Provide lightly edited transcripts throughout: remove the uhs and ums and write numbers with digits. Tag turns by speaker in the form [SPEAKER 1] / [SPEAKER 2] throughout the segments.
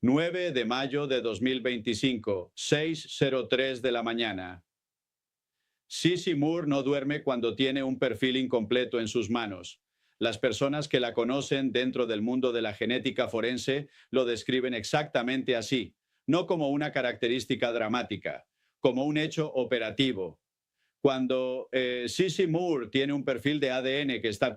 [SPEAKER 1] 9 de mayo de 2025, 6:03 de la mañana. Sissy Moore no duerme cuando tiene un perfil incompleto en sus manos. Las personas que la conocen dentro del mundo de la genética forense lo describen exactamente así, no como una característica dramática, como un hecho operativo. Cuando Sissy Moore tiene un perfil de ADN que está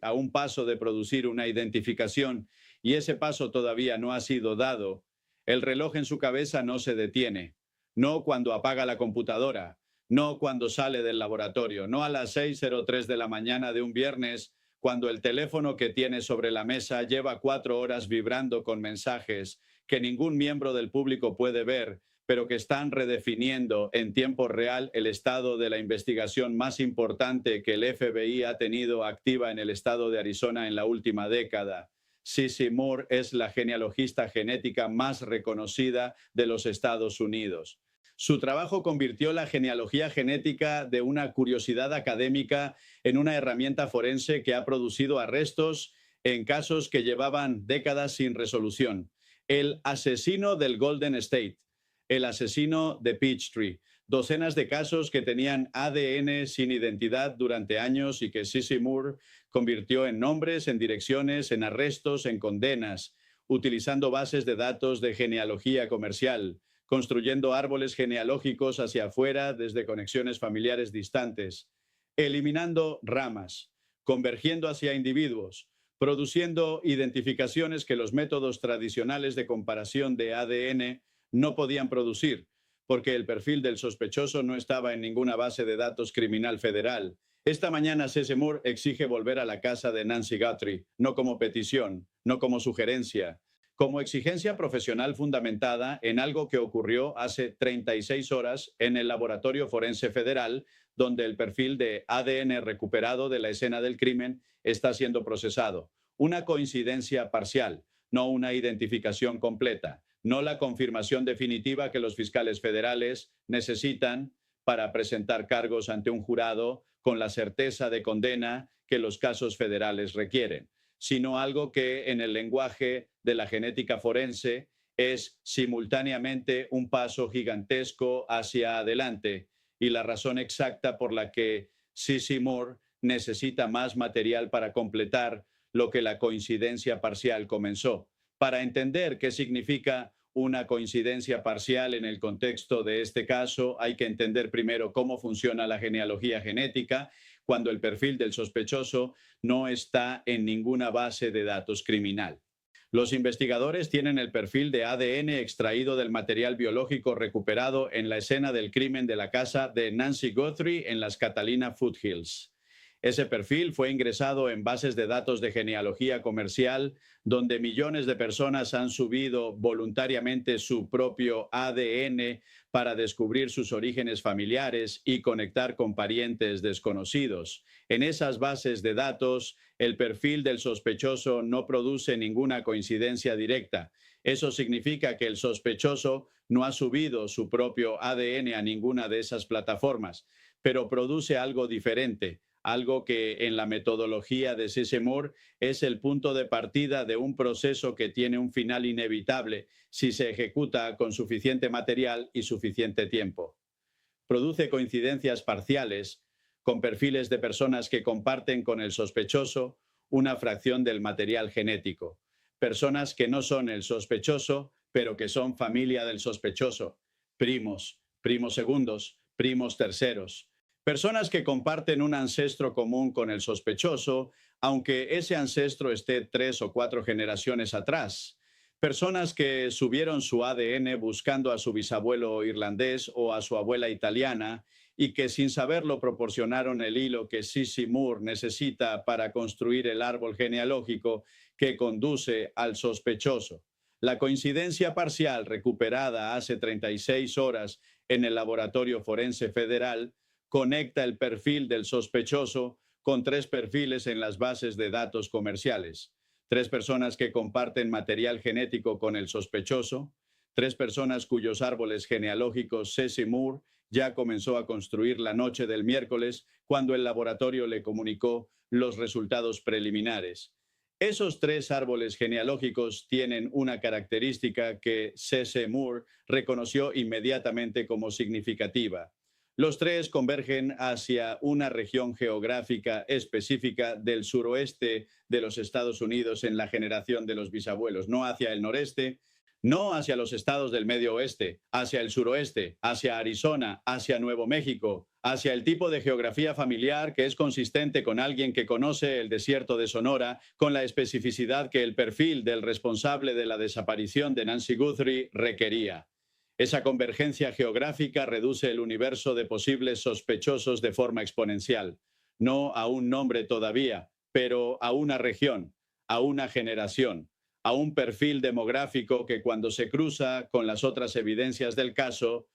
[SPEAKER 1] a un paso de producir una identificación y ese paso todavía no ha sido dado, el reloj en su cabeza no se detiene. No cuando apaga la computadora, no cuando sale del laboratorio, no a las 6:03 de la mañana de un viernes, cuando el teléfono que tiene sobre la mesa lleva 4 horas vibrando con mensajes que ningún miembro del público puede ver, pero que están redefiniendo en tiempo real el estado de la investigación más importante que el FBI ha tenido activa en el estado de Arizona en la última década. Sissy Moore es la genealogista genética más reconocida de los Estados Unidos. Su trabajo convirtió la genealogía genética de una curiosidad académica en una herramienta forense que ha producido arrestos en casos que llevaban décadas sin resolución. El asesino del Golden State, el asesino de Peachtree, docenas de casos que tenían ADN sin identidad durante años y que Sissy Moore convirtió en nombres, en direcciones, en arrestos, en condenas, utilizando bases de datos de genealogía comercial, construyendo árboles genealógicos hacia afuera desde conexiones familiares distantes, eliminando ramas, convergiendo hacia individuos, produciendo identificaciones que los métodos tradicionales de comparación de ADN no podían producir, porque el perfil del sospechoso no estaba en ninguna base de datos criminal federal. Esta mañana Sissy Moore exige volver a la casa de Nancy Guthrie, no como petición, no como sugerencia, como exigencia profesional fundamentada en algo que ocurrió hace 36 horas en el Laboratorio Forense Federal, donde el perfil de ADN recuperado de la escena del crimen está siendo procesado. Una coincidencia parcial, no una identificación completa, no la confirmación definitiva que los fiscales federales necesitan para presentar cargos ante un jurado con la certeza de condena que los casos federales requieren, sino algo que en el lenguaje de la genética forense es simultáneamente un paso gigantesco hacia adelante y la razón exacta por la que Sissy Moore necesita más material para completar lo que la coincidencia parcial comenzó. Para entender qué significa una coincidencia parcial en el contexto de este caso, hay que entender primero cómo funciona la genealogía genética cuando el perfil del sospechoso no está en ninguna base de datos criminal. Los investigadores tienen el perfil de ADN extraído del material biológico recuperado en la escena del crimen de la casa de Nancy Guthrie en las Catalina Foothills. Ese perfil fue ingresado en bases de datos de genealogía comercial, donde millones de personas han subido voluntariamente su propio ADN para descubrir sus orígenes familiares y conectar con parientes desconocidos. En esas bases de datos, el perfil del sospechoso no produce ninguna coincidencia directa. Eso significa que el sospechoso no ha subido su propio ADN a ninguna de esas plataformas, pero produce algo diferente, algo que en la metodología de Sissy Moore es el punto de partida de un proceso que tiene un final inevitable si se ejecuta con suficiente material y suficiente tiempo. Produce coincidencias parciales con perfiles de personas que comparten con el sospechoso una fracción del material genético. Personas que no son el sospechoso, pero que son familia del sospechoso. Primos, primos segundos, primos terceros. Personas que comparten un ancestro común con el sospechoso, aunque ese ancestro esté 3 o 4 generaciones atrás. Personas que subieron su ADN buscando a su bisabuelo irlandés o a su abuela italiana y que sin saberlo proporcionaron el hilo que Sissy Moore necesita para construir el árbol genealógico que conduce al sospechoso. La coincidencia parcial recuperada hace 36 horas en el Laboratorio Forense Federal conecta el perfil del sospechoso con 3 perfiles en las bases de datos comerciales. 3 personas que comparten material genético con el sospechoso, 3 personas cuyos árboles genealógicos Sissy Moore ya comenzó a construir la noche del miércoles cuando el laboratorio le comunicó los resultados preliminares. Esos tres árboles genealógicos tienen una característica que C.C. Moore reconoció inmediatamente como significativa. Los tres convergen hacia una región geográfica específica del suroeste de los Estados Unidos en la generación de los bisabuelos, no hacia el noreste, no hacia los estados del medio oeste, hacia el suroeste, hacia Arizona, hacia Nuevo México, hacia el tipo de geografía familiar que es consistente con alguien que conoce el desierto de Sonora, con la especificidad que el perfil del responsable de la desaparición de Nancy Guthrie requería. Esa convergencia geográfica reduce el universo de posibles sospechosos de forma exponencial, no a un nombre todavía, pero a una región, a una generación, a un perfil demográfico que cuando se cruza con las otras evidencias del caso,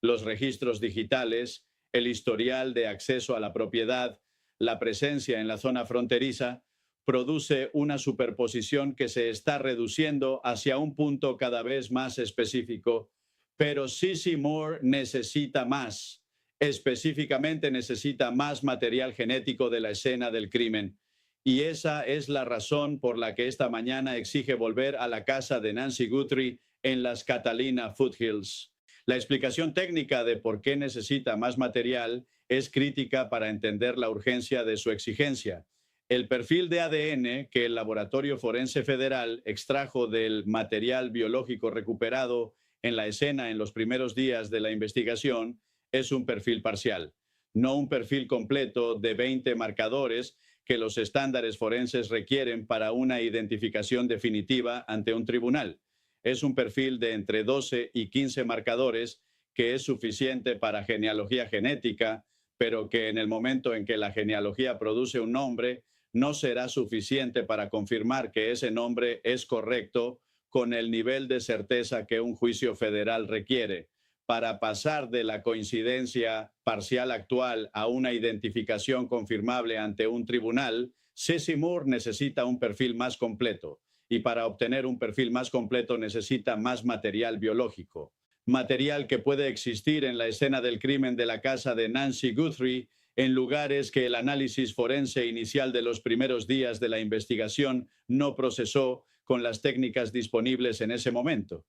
[SPEAKER 1] los registros digitales, el historial de acceso a la propiedad, la presencia en la zona fronteriza, produce una superposición que se está reduciendo hacia un punto cada vez más específico. Pero C.C. Moore necesita más. Específicamente necesita más material genético de la escena del crimen. Y esa es la razón por la que esta mañana exige volver a la casa de Nancy Guthrie en las Catalina Foothills. La explicación técnica de por qué necesita más material es crítica para entender la urgencia de su exigencia. El perfil de ADN que el Laboratorio Forense Federal extrajo del material biológico recuperado en la escena en los primeros días de la investigación es un perfil parcial, no un perfil completo de 20 marcadores que los estándares forenses requieren para una identificación definitiva ante un tribunal. Es un perfil de entre 12 y 15 marcadores que es suficiente para genealogía genética, pero que en el momento en que la genealogía produce un nombre, no será suficiente para confirmar que ese nombre es correcto con el nivel de certeza que un juicio federal requiere. Para pasar de la coincidencia parcial actual a una identificación confirmable ante un tribunal, C.C. Moore necesita un perfil más completo. Y para obtener un perfil más completo necesita más material biológico. Material que puede existir en la escena del crimen de la casa de Nancy Guthrie, en lugares que el análisis forense inicial de los primeros días de la investigación no procesó con las técnicas disponibles en ese momento.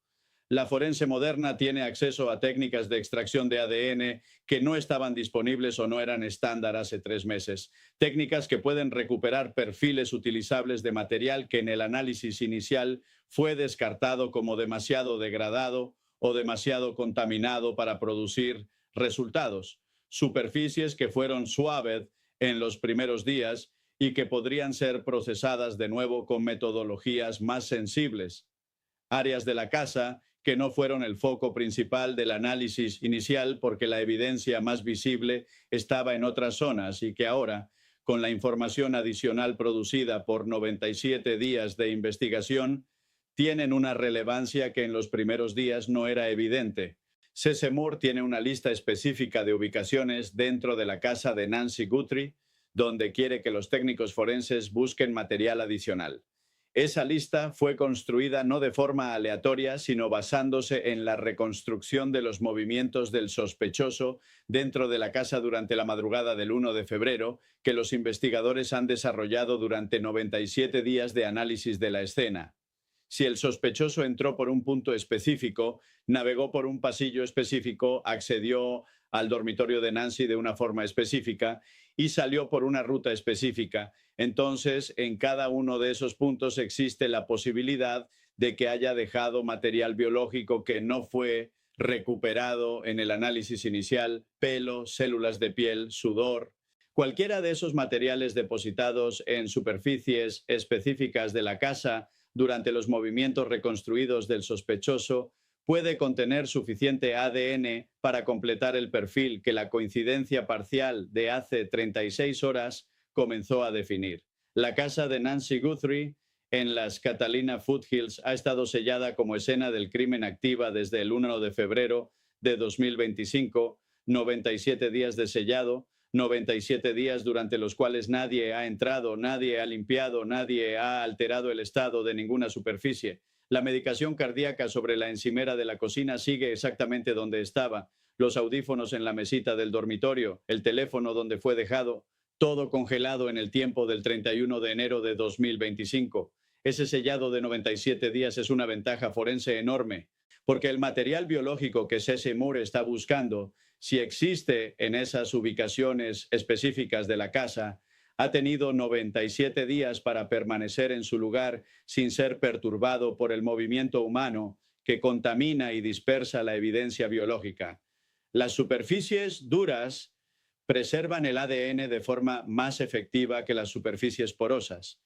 [SPEAKER 1] La forense moderna tiene acceso a técnicas de extracción de ADN que no estaban disponibles o no eran estándar hace 3 meses. Técnicas que pueden recuperar perfiles utilizables de material que en el análisis inicial fue descartado como demasiado degradado o demasiado contaminado para producir resultados. Superficies que fueron suaves en los primeros días y que podrían ser procesadas de nuevo con metodologías más sensibles. Áreas de la casa que no fueron el foco principal del análisis inicial porque la evidencia más visible estaba en otras zonas y que ahora, con la información adicional producida por 97 días de investigación, tienen una relevancia que en los primeros días no era evidente. C.C. Moore tiene una lista específica de ubicaciones dentro de la casa de Nancy Guthrie, donde quiere que los técnicos forenses busquen material adicional. Esa lista fue construida no de forma aleatoria, sino basándose en la reconstrucción de los movimientos del sospechoso dentro de la casa durante la madrugada del 1 de febrero, que los investigadores han desarrollado durante 97 días de análisis de la escena. Si el sospechoso entró por un punto específico, navegó por un pasillo específico, accedió al dormitorio de Nancy de una forma específica y salió por una ruta específica, entonces en cada uno de esos puntos existe la posibilidad de que haya dejado material biológico que no fue recuperado en el análisis inicial: pelo, células de piel, sudor. Cualquiera de esos materiales depositados en superficies específicas de la casa durante los movimientos reconstruidos del sospechoso puede contener suficiente ADN para completar el perfil que la coincidencia parcial de hace 36 horas comenzó a definir. La casa de Nancy Guthrie en las Catalina Foothills ha estado sellada como escena del crimen activa desde el 1 de febrero de 2025, 97 días de sellado, 97 días durante los cuales nadie ha entrado, nadie ha limpiado, nadie ha alterado el estado de ninguna superficie. La medicación cardíaca sobre la encimera de la cocina sigue exactamente donde estaba. Los audífonos en la mesita del dormitorio, el teléfono donde fue dejado, todo congelado en el tiempo del 31 de enero de 2025. Ese sellado de 97 días es una ventaja forense enorme, porque el material biológico que C.C. Moore está buscando, si existe en esas ubicaciones específicas de la casa, ha tenido 97 días para permanecer en su lugar sin ser perturbado por el movimiento humano que contamina y dispersa la evidencia biológica. Las superficies duras preservan el ADN de forma más efectiva que las superficies porosas.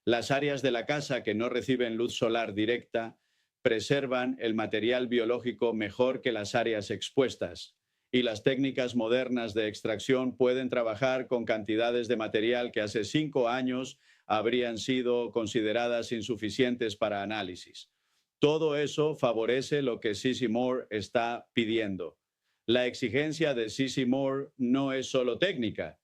[SPEAKER 1] Las áreas de la casa que no reciben luz solar directa preservan el material biológico mejor que las áreas expuestas, y las técnicas modernas de extracción pueden trabajar con cantidades de material que hace 5 años habrían sido consideradas insuficientes para análisis. Todo eso favorece lo que C.C. Moore está pidiendo. La exigencia de C.C. Moore no es solo técnica,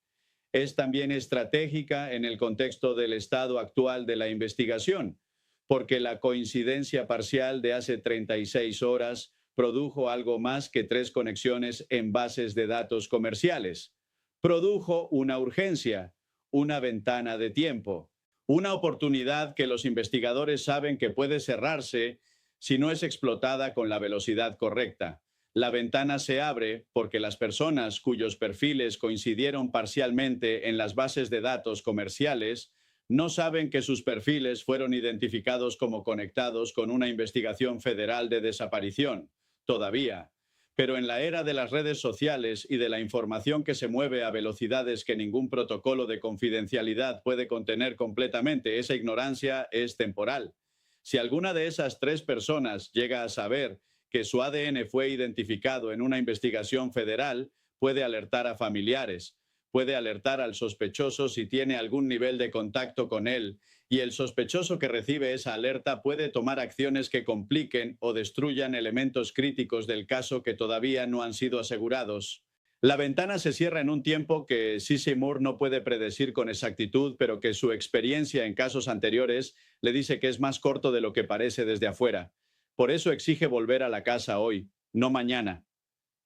[SPEAKER 1] es también estratégica en el contexto del estado actual de la investigación, porque la coincidencia parcial de hace 36 horas produjo algo más que 3 conexiones en bases de datos comerciales. Produjo una urgencia, una ventana de tiempo, una oportunidad que los investigadores saben que puede cerrarse si no es explotada con la velocidad correcta. La ventana se abre porque las personas cuyos perfiles coincidieron parcialmente en las bases de datos comerciales no saben que sus perfiles fueron identificados como conectados con una investigación federal de desaparición, todavía. Pero en la era de las redes sociales y de la información que se mueve a velocidades que ningún protocolo de confidencialidad puede contener completamente, esa ignorancia es temporal. Si alguna de esas 3 personas llega a saber que su ADN fue identificado en una investigación federal, puede alertar a familiares, puede alertar al sospechoso si tiene algún nivel de contacto con él, y el sospechoso que recibe esa alerta puede tomar acciones que compliquen o destruyan elementos críticos del caso que todavía no han sido asegurados. La ventana se cierra en un tiempo que C.C. Moore no puede predecir con exactitud, pero que su experiencia en casos anteriores le dice que es más corto de lo que parece desde afuera. Por eso exige volver a la casa hoy, no mañana.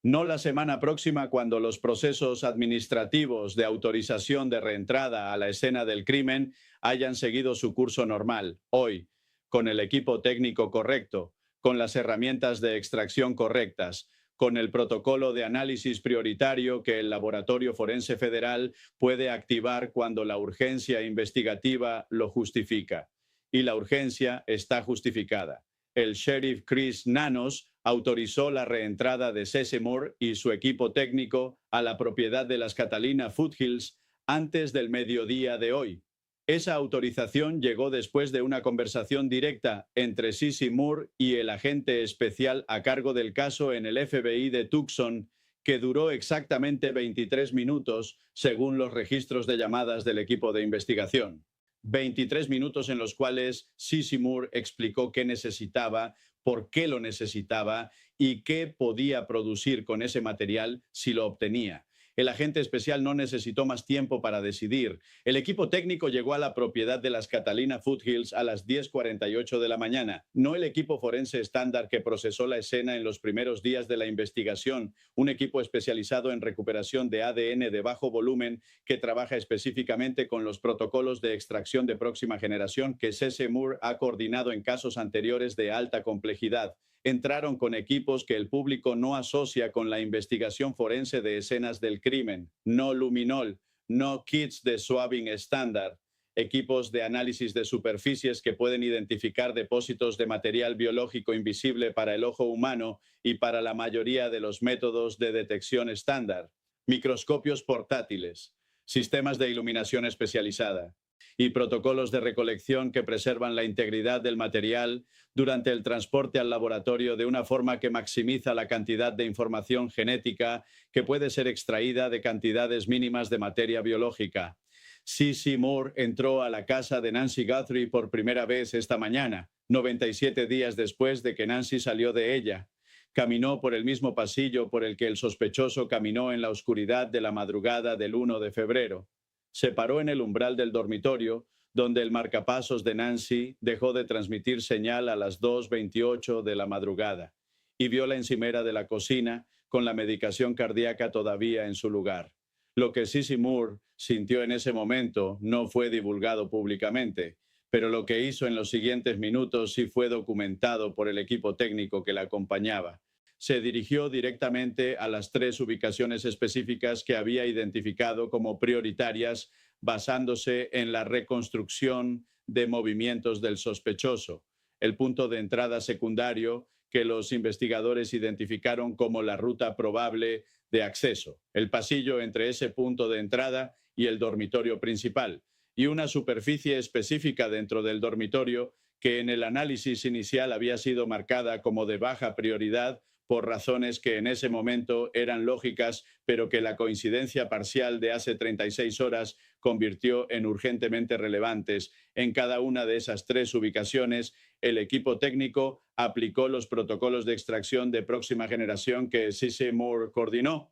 [SPEAKER 1] No la semana próxima, cuando los procesos administrativos de autorización de reentrada a la escena del crimen hayan seguido su curso normal. Hoy, con el equipo técnico correcto, con las herramientas de extracción correctas, con el protocolo de análisis prioritario que el Laboratorio Forense Federal puede activar cuando la urgencia investigativa lo justifica. Y la urgencia está justificada. El sheriff Chris Nanos autorizó la reentrada de C.C. Moore y su equipo técnico a la propiedad de las Catalina Foothills antes del mediodía de hoy. Esa autorización llegó después de una conversación directa entre C.C. Moore y el agente especial a cargo del caso en el FBI de Tucson, que duró exactamente 23 minutos, según los registros de llamadas del equipo de investigación. 23 minutos en los cuales C.C. Moore explicó qué necesitaba, por qué lo necesitaba y qué podía producir con ese material si lo obtenía. El agente especial no necesitó más tiempo para decidir. El equipo técnico llegó a la propiedad de las Catalina Foothills a las 10:48 de la mañana, no el equipo forense estándar que procesó la escena en los primeros días de la investigación, un equipo especializado en recuperación de ADN de bajo volumen que trabaja específicamente con los protocolos de extracción de próxima generación que C.C. Moore ha coordinado en casos anteriores de alta complejidad. Entraron con equipos que el público no asocia con la investigación forense de escenas del crimen. No luminol, no kits de swabbing estándar, equipos de análisis de superficies que pueden identificar depósitos de material biológico invisible para el ojo humano y para la mayoría de los métodos de detección estándar, microscopios portátiles, sistemas de iluminación especializada y protocolos de recolección que preservan la integridad del material durante el transporte al laboratorio de una forma que maximiza la cantidad de información genética que puede ser extraída de cantidades mínimas de materia biológica. C.C. Moore entró a la casa de Nancy Guthrie por primera vez esta mañana, 97 días después de que Nancy salió de ella. Caminó por el mismo pasillo por el que el sospechoso caminó en la oscuridad de la madrugada del 1 de febrero. Se paró en el umbral del dormitorio, donde el marcapasos de Nancy dejó de transmitir señal a las 2:28 de la madrugada, y vio la encimera de la cocina con la medicación cardíaca todavía en su lugar. Lo que Sissy Moore sintió en ese momento no fue divulgado públicamente, pero lo que hizo en los siguientes minutos sí fue documentado por el equipo técnico que la acompañaba. Se dirigió directamente a las tres ubicaciones específicas que había identificado como prioritarias basándose en la reconstrucción de movimientos del sospechoso. El punto de entrada secundario que los investigadores identificaron como la ruta probable de acceso, el pasillo entre ese punto de entrada y el dormitorio principal, y una superficie específica dentro del dormitorio que en el análisis inicial había sido marcada como de baja prioridad por razones que en ese momento eran lógicas, pero que la coincidencia parcial de hace 36 horas convirtió en urgentemente relevantes. En cada una de esas tres ubicaciones, el equipo técnico aplicó los protocolos de extracción de próxima generación que Sissy Moore coordinó.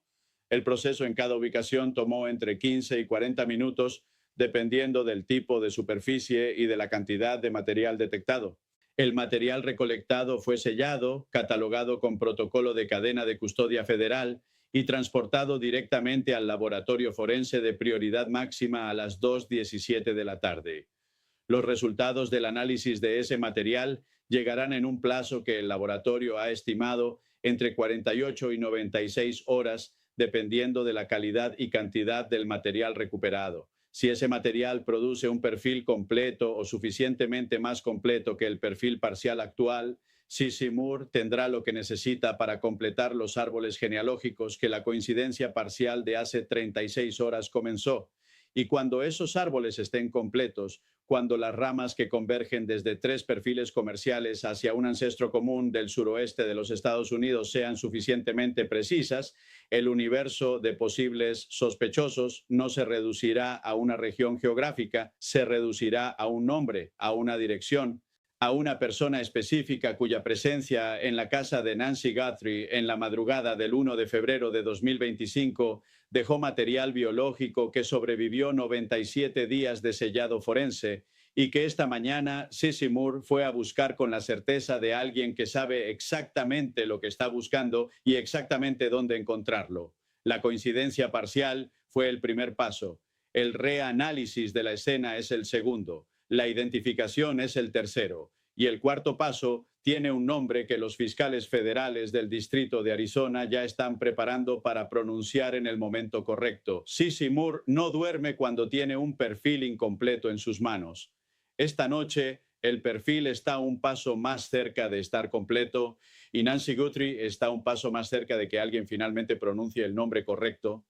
[SPEAKER 1] El proceso en cada ubicación tomó entre 15 y 40 minutos, dependiendo del tipo de superficie y de la cantidad de material detectado. El material recolectado fue sellado, catalogado con protocolo de cadena de custodia federal y transportado directamente al laboratorio forense de prioridad máxima a las 2:17 de la tarde. Los resultados del análisis de ese material llegarán en un plazo que el laboratorio ha estimado entre 48 y 96 horas, dependiendo de la calidad y cantidad del material recuperado. Si ese material produce un perfil completo o suficientemente más completo que el perfil parcial actual, Sissy Moore tendrá lo que necesita para completar los árboles genealógicos que la coincidencia parcial de hace 36 horas comenzó. Y cuando esos árboles estén completos, cuando las ramas que convergen desde tres perfiles comerciales hacia un ancestro común del suroeste de los Estados Unidos sean suficientemente precisas, el universo de posibles sospechosos no se reducirá a una región geográfica, se reducirá a un nombre, a una dirección, a una persona específica cuya presencia en la casa de Nancy Guthrie en la madrugada del 1 de febrero de 2025 dejó material biológico que sobrevivió 97 días de sellado forense y que esta mañana Sissy Moore fue a buscar con la certeza de alguien que sabe exactamente lo que está buscando y exactamente dónde encontrarlo. La coincidencia parcial fue el primer paso. El reanálisis de la escena es el segundo. La identificación es el tercero. Y el cuarto paso tiene un nombre que los fiscales federales del distrito de Arizona ya están preparando para pronunciar en el momento correcto. Sissy Moore no duerme cuando tiene un perfil incompleto en sus manos. Esta noche, el perfil está un paso más cerca de estar completo y Nancy Guthrie está un paso más cerca de que alguien finalmente pronuncie el nombre correcto.